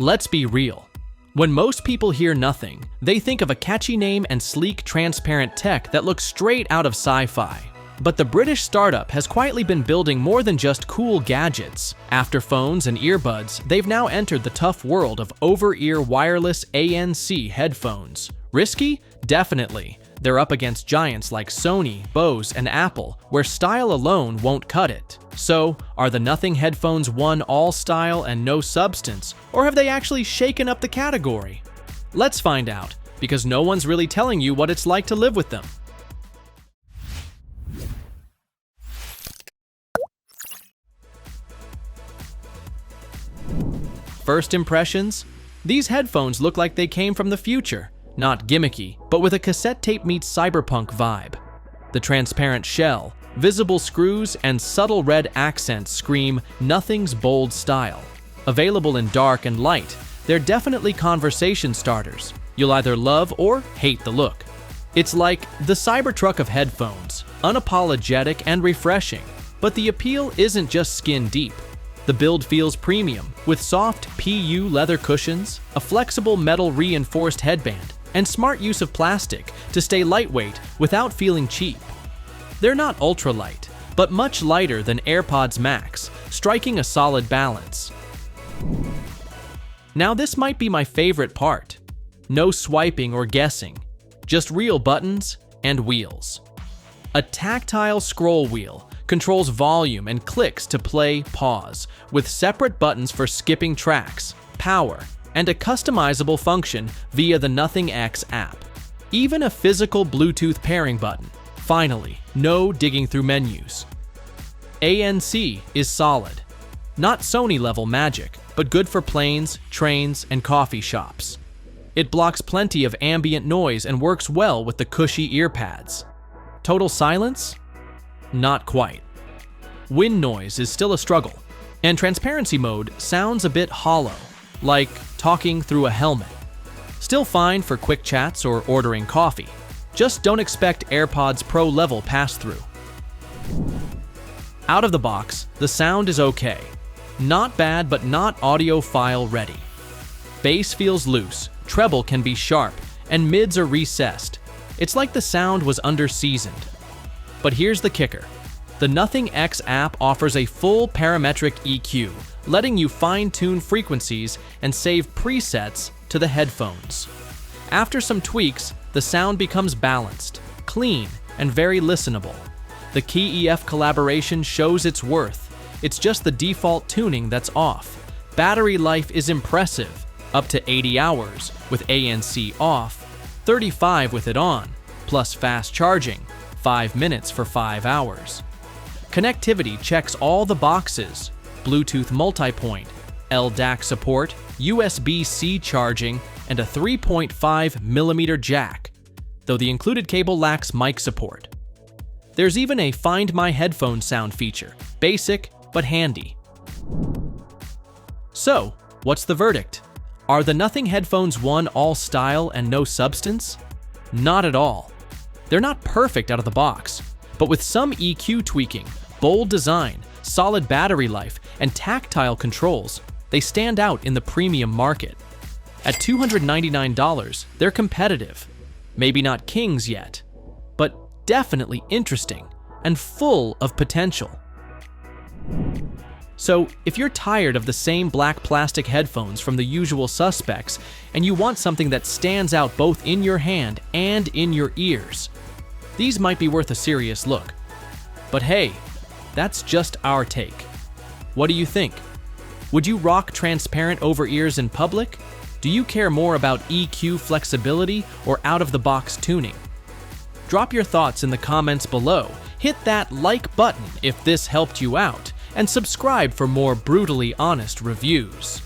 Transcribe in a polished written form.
Let's be real. When most people hear Nothing, they think of a catchy name and sleek, transparent tech that looks straight out of sci-fi. But the British startup has quietly been building more than just cool gadgets. After phones and earbuds, they've now entered the tough world of over-ear wireless ANC headphones. Risky? Definitely. They're up against giants like Sony, Bose, and Apple, where style alone won't cut it. So, are the Nothing headphones one all style and no substance, or have they actually shaken up the category? Let's find out, because no one's really telling you what it's like to live with them. First impressions? These headphones look like they came from the future. Not gimmicky, but with a cassette tape meets cyberpunk vibe. The transparent shell, visible screws, and subtle red accents scream Nothing's bold style. Available in dark and light, they're definitely conversation starters. You'll either love or hate the look. It's like the Cybertruck of headphones, unapologetic and refreshing. But the appeal isn't just skin deep. The build feels premium, with soft PU leather cushions, a flexible metal reinforced headband, and smart use of plastic to stay lightweight without feeling cheap. They're not ultralight, but much lighter than AirPods Max, striking a solid balance. Now this might be my favorite part. No swiping or guessing, just real buttons and wheels. A tactile scroll wheel controls volume and clicks to play, pause, with separate buttons for skipping tracks, power, and a customizable function via the Nothing X app. Even a physical Bluetooth pairing button. Finally, no digging through menus. ANC is solid. Not Sony-level magic, but good for planes, trains, and coffee shops. It blocks plenty of ambient noise and works well with the cushy ear pads. Total silence? Not quite. Wind noise is still a struggle, and transparency mode sounds a bit hollow, like talking through a helmet. Still fine for quick chats or ordering coffee. Just don't expect AirPods Pro level pass-through. Out of the box, the sound is okay. Not bad, but not audiophile ready. Bass feels loose, treble can be sharp, and mids are recessed. It's like the sound was under-seasoned. But here's the kicker. The Nothing X app offers a full parametric EQ, letting you fine-tune frequencies and save presets to the headphones. After some tweaks, the sound becomes balanced, clean, and very listenable. The Key EF collaboration shows its worth. It's just the default tuning that's off. Battery life is impressive, up to 80 hours with ANC off, 35 with it on, plus fast charging, 5 minutes for 5 hours. Connectivity checks all the boxes: Bluetooth multipoint, LDAC support, USB-C charging, and a 3.5mm jack, though the included cable lacks mic support. There's even a Find My Headphone sound feature, basic but handy. So, what's the verdict? Are the Nothing headphones one all style and no substance? Not at all. They're not perfect out of the box, but with some EQ tweaking, bold design, solid battery life, and tactile controls, they stand out in the premium market. At $299, they're competitive. Maybe not kings yet, but definitely interesting and full of potential. So, if you're tired of the same black plastic headphones from the usual suspects and you want something that stands out both in your hand and in your ears, these might be worth a serious look. But hey, that's just our take. What do you think? Would you rock transparent over-ears in public? Do you care more about EQ flexibility or out-of-the-box tuning? Drop your thoughts in the comments below, hit that like button if this helped you out, and subscribe for more brutally honest reviews.